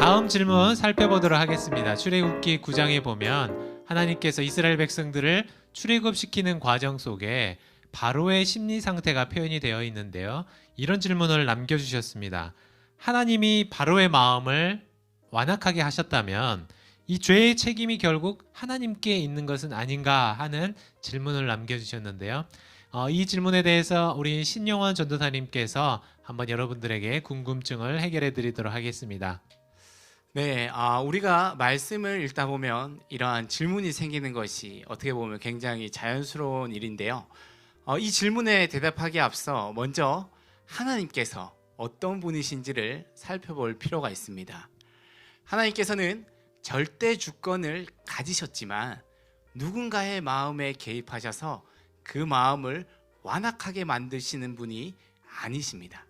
다음 질문 살펴보도록 하겠습니다. 출애굽기 9장에 보면 하나님께서 이스라엘 백성들을 출애굽시키는 과정 속에 바로의 심리 상태가 표현이 되어 있는데요. 이런 질문을 남겨주셨습니다. 하나님이 바로의 마음을 완악하게 하셨다면 이 죄의 책임이 결국 하나님께 있는 것은 아닌가 하는 질문을 남겨주셨는데요. 이 질문에 대해서 우리 신용원 전도사님께서 한번 여러분들에게 궁금증을 해결해 드리도록 하겠습니다. 네, 우리가 말씀을 읽다 보면 이러한 질문이 생기는 것이 어떻게 보면 굉장히 자연스러운 일인데요. 이 질문에 대답하기에 앞서 먼저 하나님께서 어떤 분이신지를 살펴볼 필요가 있습니다. 하나님께서는 절대 주권을 가지셨지만 누군가의 마음에 개입하셔서 그 마음을 완악하게 만드시는 분이 아니십니다.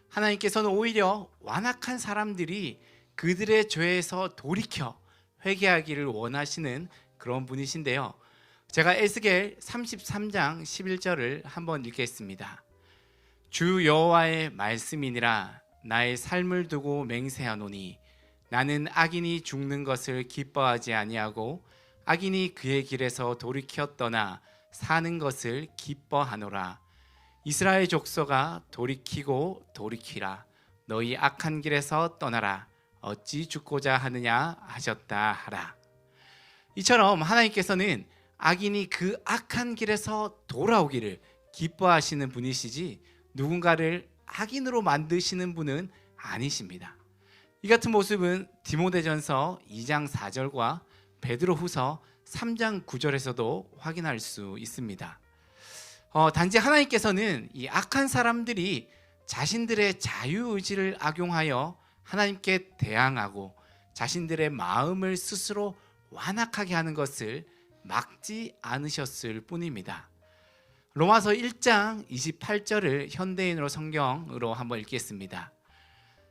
하나님께서는 오히려 완악한 사람들이 그들의 죄에서 돌이켜 회개하기를 원하시는 그런 분이신데요. 제가 에스겔 33장 11절을 한번 읽겠습니다. 주 여호와의 말씀이니라. 나의 삶을 두고 맹세하노니 나는 악인이 죽는 것을 기뻐하지 아니하고 악인이 그의 길에서 돌이켜 떠나 사는 것을 기뻐하노라. 이스라엘 족속아 돌이키고 돌이키라. 너희 악한 길에서 떠나라. 어찌 죽고자 하느냐 하셨다 하라. 이처럼 하나님께서는 악인이 그 악한 길에서 돌아오기를 기뻐하시는 분이시지 누군가를 악인으로 만드시는 분은 아니십니다. 이 같은 모습은 디모데전서 2장 4절과 베드로후서 3장 9절에서도 확인할 수 있습니다. 단지 하나님께서는 이 악한 사람들이 자신들의 자유의지를 악용하여 하나님께 대항하고 자신들의 마음을 스스로 완악하게 하는 것을 막지 않으셨을 뿐입니다. 로마서 1장 28절을 현대인으로 성경으로 한번 읽겠습니다.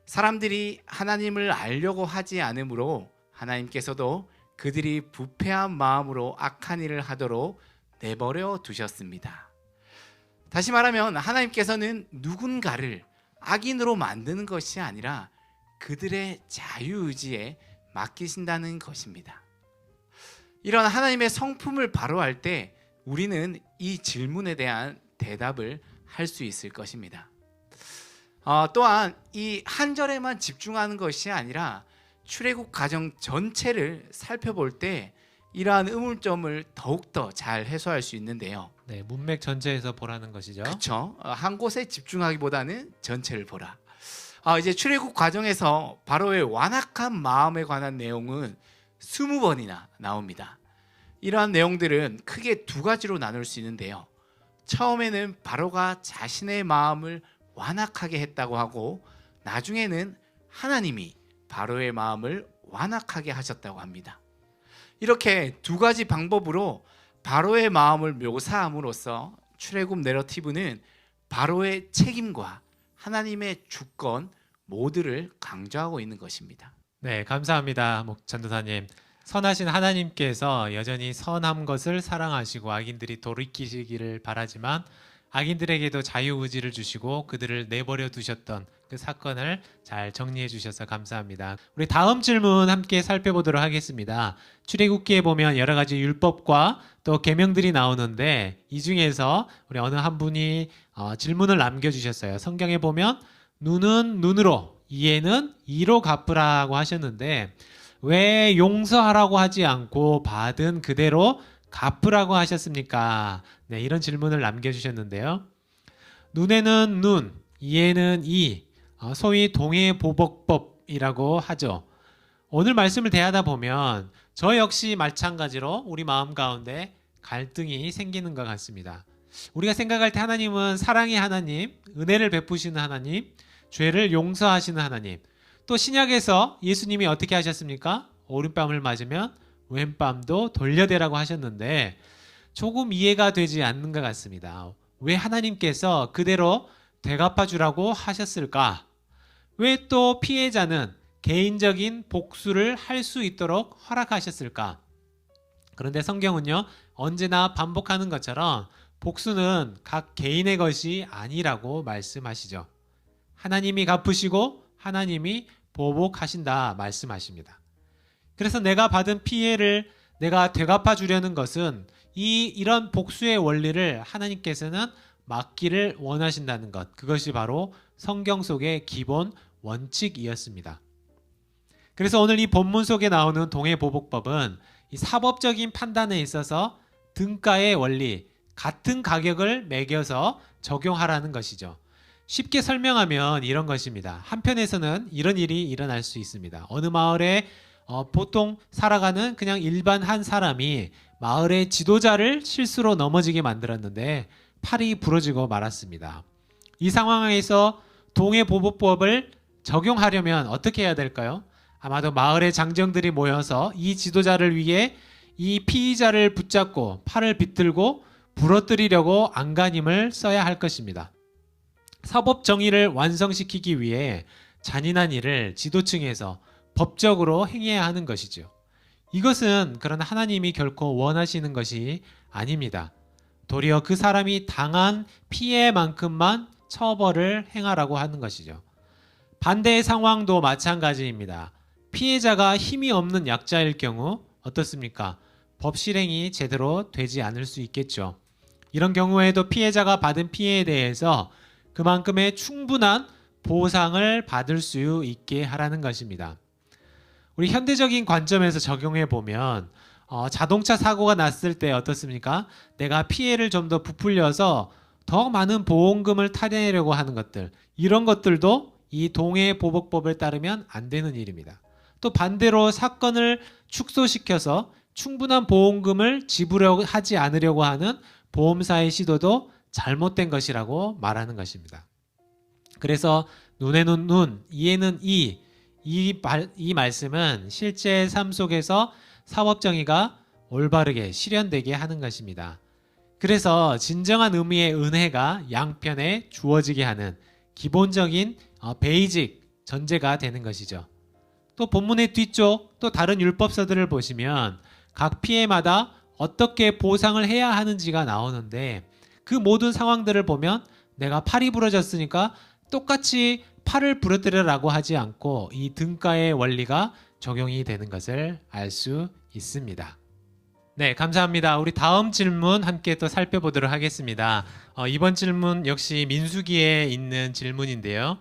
사람들이 하나님을 알려고 하지 않으므로 하나님께서도 그들이 부패한 마음으로 악한 일을 하도록 내버려 두셨습니다. 다시 말하면 하나님께서는 누군가를 악인으로 만드는 것이 아니라 그들의 자유의지에 맡기신다는 것입니다. 이런 하나님의 성품을 바로할 때 우리는 이 질문에 대한 대답을 할 수 있을 것입니다. 또한 이 한 절에만 집중하는 것이 아니라 출애굽 과정 전체를 살펴볼 때 이러한 의문점을 더욱더 잘 해소할 수 있는데요. 네, 문맥 전체에서 보라는 것이죠. 그렇죠. 한 곳에 집중하기보다는 전체를 보라. 이제 출애굽 과정에서 바로의 완악한 마음에 관한 내용은 20번이나 나옵니다. 이러한 내용들은 크게 두 가지로 나눌 수 있는데요. 처음에는 바로가 자신의 마음을 완악하게 했다고 하고 나중에는 하나님이 바로의 마음을 완악하게 하셨다고 합니다. 이렇게 두 가지 방법으로 바로의 마음을 묘사함으로써 출애굽 내러티브는 바로의 책임과 하나님의 주권 모두를 강조하고 있는 것입니다. 네, 감사합니다. 전도사님. 선하신 하나님께서 여전히 선한 것을 사랑하시고 악인들이 돌이키시기를 바라지만 악인들에게도 자유의지를 주시고 그들을 내버려 두셨던 그 사건을 잘 정리해 주셔서 감사합니다. 우리 다음 질문 함께 살펴보도록 하겠습니다. 출애굽기에 보면 여러 가지 율법과 또 계명들이 나오는데 이 중에서 우리 어느 한 분이 질문을 남겨주셨어요. 성경에 보면 눈은 눈으로 이에는 이로 갚으라고 하셨는데 왜 용서하라고 하지 않고 받은 그대로 갚으라고 하셨습니까? 네, 이런 질문을 남겨주셨는데요. 눈에는 눈, 이에는 이, 소위 동해보복법이라고 하죠. 오늘 말씀을 대하다 보면 저 역시 마찬가지로 우리 마음 가운데 갈등이 생기는 것 같습니다. 우리가 생각할 때 하나님은 사랑의 하나님, 은혜를 베푸시는 하나님, 죄를 용서하시는 하나님. 또 신약에서 예수님이 어떻게 하셨습니까? 오른뺨을 맞으면 왼뺨도 돌려대라고 하셨는데 조금 이해가 되지 않는 것 같습니다. 왜 하나님께서 그대로 되갚아주라고 하셨을까? 왜 또 피해자는 개인적인 복수를 할 수 있도록 허락하셨을까? 그런데 성경은요, 언제나 반복하는 것처럼 복수는 각 개인의 것이 아니라고 말씀하시죠. 하나님이 갚으시고 하나님이 보복하신다 말씀하십니다. 그래서 내가 받은 피해를 내가 되갚아 주려는 것은 이런 복수의 원리를 하나님께서는 막기를 원하신다는 것, 그것이 바로 성경 속의 기본 원칙이었습니다. 그래서 오늘 이 본문 속에 나오는 동해보복법은 이 사법적인 판단에 있어서 등가의 원리, 같은 가격을 매겨서 적용하라는 것이죠. 쉽게 설명하면 이런 것입니다. 한편에서는 이런 일이 일어날 수 있습니다. 어느 마을에 보통 살아가는 그냥 일반 한 사람이 마을의 지도자를 실수로 넘어지게 만들었는데 팔이 부러지고 말았습니다. 이 상황에서 동해보복법을 적용하려면 어떻게 해야 될까요? 아마도 마을의 장정들이 모여서 이 지도자를 위해 이 피의자를 붙잡고 팔을 비틀고 부러뜨리려고 안간힘을 써야 할 것입니다. 사법 정의를 완성시키기 위해 잔인한 일을 지도층에서 법적으로 행해야 하는 것이죠. 이것은 그러나 하나님이 결코 원하시는 것이 아닙니다. 도리어 그 사람이 당한 피해만큼만 처벌을 행하라고 하는 것이죠. 반대의 상황도 마찬가지입니다. 피해자가 힘이 없는 약자일 경우 어떻습니까? 법 실행이 제대로 되지 않을 수 있겠죠. 이런 경우에도 피해자가 받은 피해에 대해서 그만큼의 충분한 보상을 받을 수 있게 하라는 것입니다. 우리 현대적인 관점에서 적용해 보면 자동차 사고가 났을 때 어떻습니까? 내가 피해를 좀 더 부풀려서 더 많은 보험금을 타내려고 하는 것들, 이런 것들도 이 동해보복법을 따르면 안 되는 일입니다. 또 반대로 사건을 축소시켜서 충분한 보험금을 지불하지 않으려고 하는 보험사의 시도도 잘못된 것이라고 말하는 것입니다. 그래서 눈에는 눈, 이에는 이 말씀은 실제 삶 속에서 사법정의가 올바르게 실현되게 하는 것입니다. 그래서 진정한 의미의 은혜가 양편에 주어지게 하는 기본적인 베이직 전제가 되는 것이죠. 또 본문의 뒤쪽 또 다른 율법서들을 보시면 각 피해마다 어떻게 보상을 해야 하는지가 나오는데 그 모든 상황들을 보면 내가 팔이 부러졌으니까 똑같이 팔을 부러뜨려라고 하지 않고 이 등가의 원리가 적용이 되는 것을 알 수 있습니다. 네, 감사합니다. 우리 다음 질문 함께 또 살펴보도록 하겠습니다. 이번 질문 역시 민수기에 있는 질문인데요.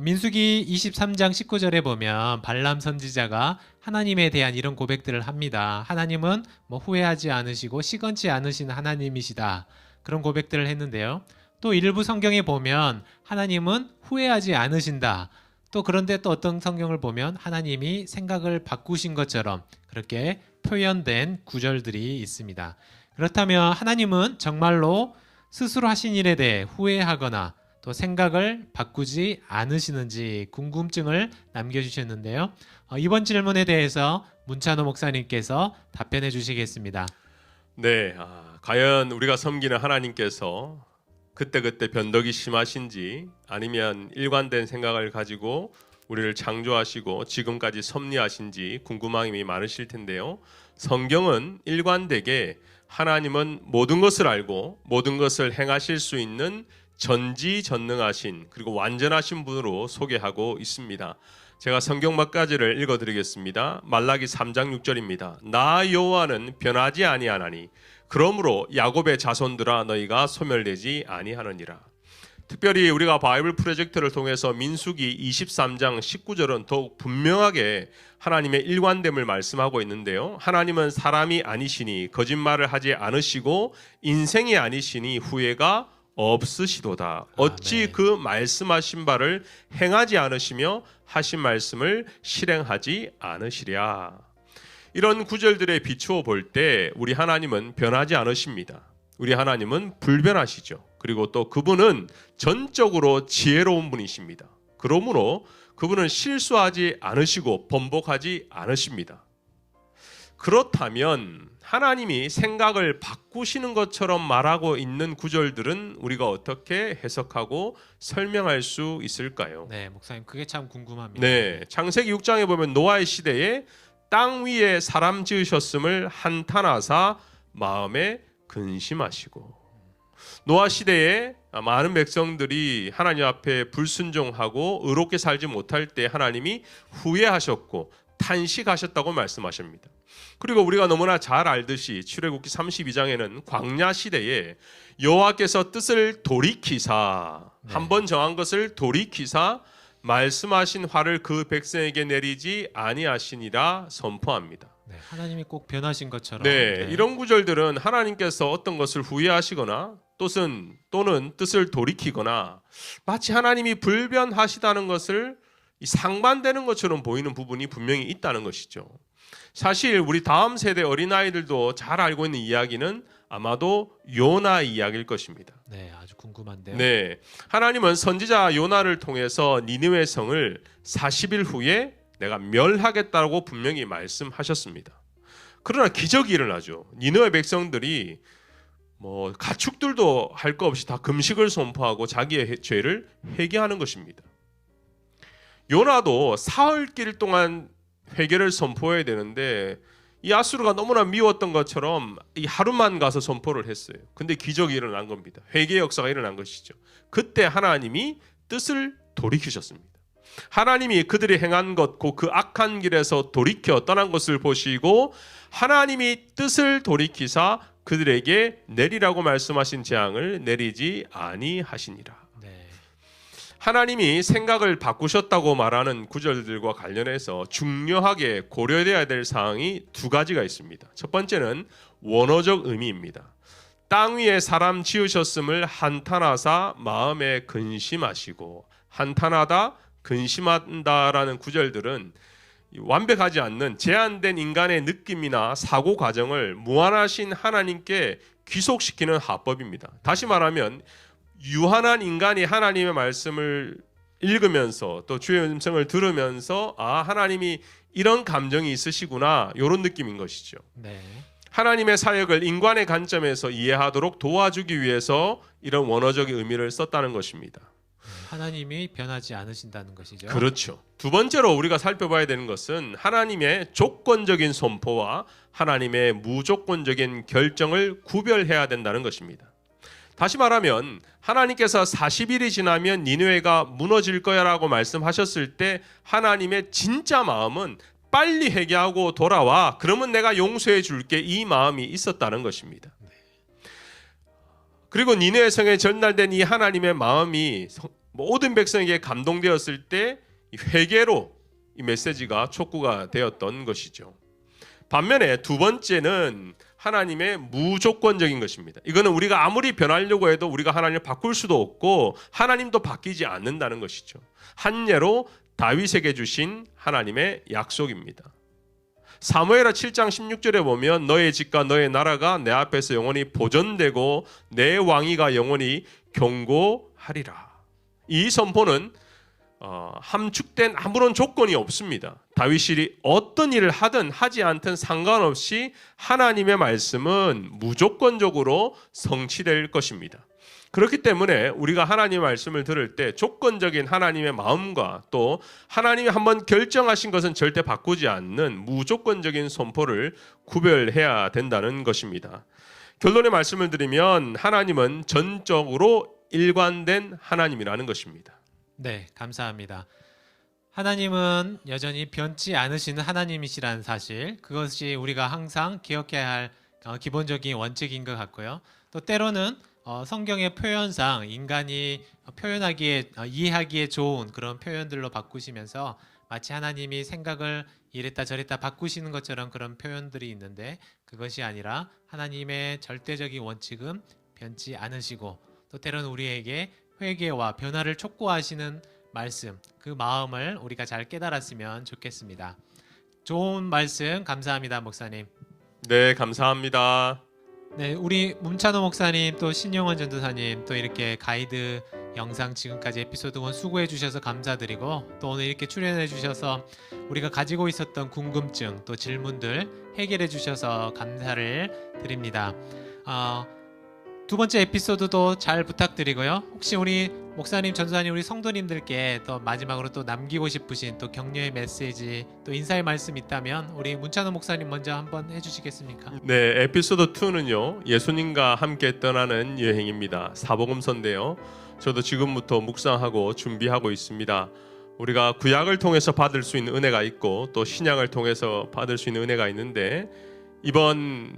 민수기 23장 19절에 보면 발람 선지자가 하나님에 대한 이런 고백들을 합니다. 하나님은 후회하지 않으시고 시건치 않으신 하나님이시다. 그런 고백들을 했는데요. 또 일부 성경에 보면 하나님은 후회하지 않으신다. 또 그런데 또 어떤 성경을 보면 하나님이 생각을 바꾸신 것처럼 그렇게 표현된 구절들이 있습니다. 그렇다면 하나님은 정말로 스스로 하신 일에 대해 후회하거나 또 생각을 바꾸지 않으시는지 궁금증을 남겨주셨는데요. 이번 질문에 대해서 문찬호 목사님께서 답변해 주시겠습니다. 네, 과연 우리가 섬기는 하나님께서 그때그때 변덕이 심하신지 아니면 일관된 생각을 가지고 우리를 창조하시고 지금까지 섭리하신지 궁금함이 많으실 텐데요. 성경은 일관되게 하나님은 모든 것을 알고 모든 것을 행하실 수 있는 전지전능하신 그리고 완전하신 분으로 소개하고 있습니다. 제가 성경 몇 가지를 읽어드리겠습니다. 말라기 3장 6절입니다. 나 여호와는 변하지 아니하나니 그러므로 야곱의 자손들아 너희가 소멸되지 아니하느니라. 특별히 우리가 바이블 프로젝트를 통해서 민수기 23장 19절은 더욱 분명하게 하나님의 일관됨을 말씀하고 있는데요. 하나님은 사람이 아니시니 거짓말을 하지 않으시고 인생이 아니시니 후회가 없으시도다. 어찌 아멘. 그 말씀하신 바를 행하지 않으시며 하신 말씀을 실행하지 않으시랴. 이런 구절들에 비추어 볼 때 우리 하나님은 변하지 않으십니다. 우리 하나님은 불변하시죠. 그리고 또 그분은 전적으로 지혜로운 분이십니다. 그러므로 그분은 실수하지 않으시고 번복하지 않으십니다. 그렇다면 하나님이 생각을 바꾸시는 것처럼 말하고 있는 구절들은 우리가 어떻게 해석하고 설명할 수 있을까요? 네, 목사님 그게 참 궁금합니다. 네, 창세기 6장에 보면 노아의 시대에 땅 위에 사람 지으셨음을 한탄하사 마음에 근심하시고 노아 시대에 많은 백성들이 하나님 앞에 불순종하고 의롭게 살지 못할 때 하나님이 후회하셨고 탄식하셨다고 말씀하십니다. 그리고 우리가 너무나 잘 알듯이 출애굽기 32장에는 광야 시대에 여호와께서 뜻을 돌이키사 한번 정한 것을 돌이키사 말씀하신 화를 그 백성에게 내리지 아니하시니라 선포합니다. 네, 하나님이 꼭 변하신 것처럼. 네, 이런 구절들은 하나님께서 어떤 것을 후회하시거나 또는 뜻을 돌이키거나 마치 하나님이 불변하시다는 것을 상반되는 것처럼 보이는 부분이 분명히 있다는 것이죠. 사실 우리 다음 세대 어린아이들도 잘 알고 있는 이야기는 아마도 요나 이야기일 것입니다. 네, 아주 궁금한데요. 네, 하나님은 선지자 요나를 통해서 니느웨 성을 40일 후에 내가 멸하겠다고 분명히 말씀하셨습니다. 그러나 기적이 일어나죠. 니느웨 백성들이 가축들도 할 것 없이 다 금식을 선포하고 자기의 죄를 회개하는 것입니다. 요나도 사흘길 동안 회개를 선포해야 되는데 이 아수르가 너무나 미웠던 것처럼 이 하루만 가서 선포를 했어요. 근데 기적이 일어난 겁니다. 회개 역사가 일어난 것이죠. 그때 하나님이 뜻을 돌이키셨습니다. 하나님이 그들이 행한 것, 그 악한 길에서 돌이켜 떠난 것을 보시고 하나님이 뜻을 돌이키사 그들에게 내리라고 말씀하신 재앙을 내리지 아니하시니라. 네. 하나님이 생각을 바꾸셨다고 말하는 구절들과 관련해서 중요하게 고려되어야 될 사항이 두 가지가 있습니다. 첫 번째는 원어적 의미입니다. 땅 위에 사람 지으셨음을 한탄하사 마음에 근심하시고, 한탄하다, 근심한다라는 구절들은 완벽하지 않는 제한된 인간의 느낌이나 사고 과정을 무한하신 하나님께 귀속시키는 화법입니다. 다시 말하면 유한한 인간이 하나님의 말씀을 읽으면서 또 주의 음성을 들으면서 하나님이 이런 감정이 있으시구나, 이런 느낌인 것이죠. 네. 하나님의 사역을 인간의 관점에서 이해하도록 도와주기 위해서 이런 원어적인 의미를 썼다는 것입니다. 하나님이 변하지 않으신다는 것이죠. 그렇죠. 두 번째로 우리가 살펴봐야 되는 것은 하나님의 조건적인 선포와 하나님의 무조건적인 결정을 구별해야 된다는 것입니다. 다시 말하면 하나님께서 40일이 지나면 니느웨가 무너질 거야라고 말씀하셨을 때 하나님의 진짜 마음은 빨리 회개하고 돌아와, 그러면 내가 용서해 줄게, 이 마음이 있었다는 것입니다. 그리고 니느웨 성에 전달된 이 하나님의 마음이 모든 백성에게 감동되었을 때 회개로 이 메시지가 촉구가 되었던 것이죠. 반면에 두 번째는 하나님의 무조건적인 것입니다. 이거는 우리가 아무리 변하려고 해도 우리가 하나님을 바꿀 수도 없고 하나님도 바뀌지 않는다는 것이죠. 한 예로 다윗에게 주신 하나님의 약속입니다. 사무엘하 7장 16절에 보면 너의 집과 너의 나라가 내 앞에서 영원히 보존되고 내 왕위가 영원히 경고하리라. 이 선포는 함축된 아무런 조건이 없습니다. 다윗이 어떤 일을 하든 하지 않든 상관없이 하나님의 말씀은 무조건적으로 성취될 것입니다. 그렇기 때문에 우리가 하나님의 말씀을 들을 때 조건적인 하나님의 마음과 또 하나님이 한번 결정하신 것은 절대 바꾸지 않는 무조건적인 선포를 구별해야 된다는 것입니다. 결론의 말씀을 드리면 하나님은 전적으로 일관된 하나님이라는 것입니다. 네, 감사합니다. 하나님은 여전히 변치 않으시는 하나님이시라는 사실, 그것이 우리가 항상 기억해야 할 기본적인 원칙인 것 같고요. 또 때로는 성경의 표현상 인간이 표현하기에 이해하기에 좋은 그런 표현들로 바꾸시면서 마치 하나님이 생각을 이랬다 저랬다 바꾸시는 것처럼 그런 표현들이 있는데, 그것이 아니라 하나님의 절대적인 원칙은 변치 않으시고 또 때로는 우리에게 회개와 변화를 촉구하시는 말씀, 그 마음을 우리가 잘 깨달았으면 좋겠습니다. 좋은 말씀 감사합니다, 목사님. 네, 감사합니다. 네, 우리 문찬호 목사님 또 신영원 전도사님 또 이렇게 가이드 영상 지금까지 에피소드 1 수고해 주셔서 감사드리고, 또 오늘 이렇게 출연해 주셔서 우리가 가지고 있었던 궁금증 또 질문들 해결해 주셔서 감사를 드립니다. 두 번째 에피소드도 잘 부탁드리고요. 혹시 우리 목사님, 전도사님, 우리 성도님들께 또 마지막으로 또 남기고 싶으신 또 격려의 메시지, 또 인사의 말씀 있다면 우리 문찬호 목사님 먼저 한번 해주시겠습니까? 네, 에피소드 2는요. 예수님과 함께 떠나는 여행입니다. 사복음서인데요. 저도 지금부터 묵상하고 준비하고 있습니다. 우리가 구약을 통해서 받을 수 있는 은혜가 있고 또 신약을 통해서 받을 수 있는 은혜가 있는데, 이번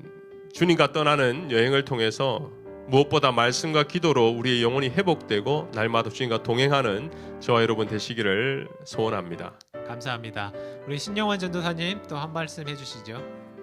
주님과 떠나는 여행을 통해서 무엇보다 말씀과 기도로 우리의 영혼이 회복되고 날마다 주님과 동행하는 저와 여러분 되시기를 소원합니다. 감사합니다. 우리 신영원 전도사님 또 한 말씀 해주시죠.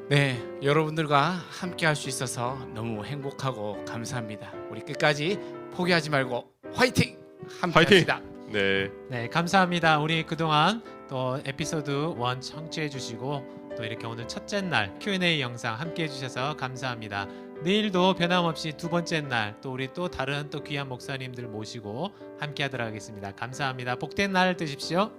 네, 여러분들과 함께 할 수 있어서 너무 행복하고 감사합니다. 우리 끝까지 포기하지 말고 화이팅! 함께 화이팅! 합시다. 네. 네, 감사합니다. 우리 그동안 또 에피소드 1 청취해 주시고 또 이렇게 오늘 첫째 날 Q&A 영상 함께 해주셔서 감사합니다. 내일도 변함없이 두 번째 날 또 우리 또 다른 또 귀한 목사님들 모시고 함께 하도록 하겠습니다. 감사합니다. 복된 날 되십시오.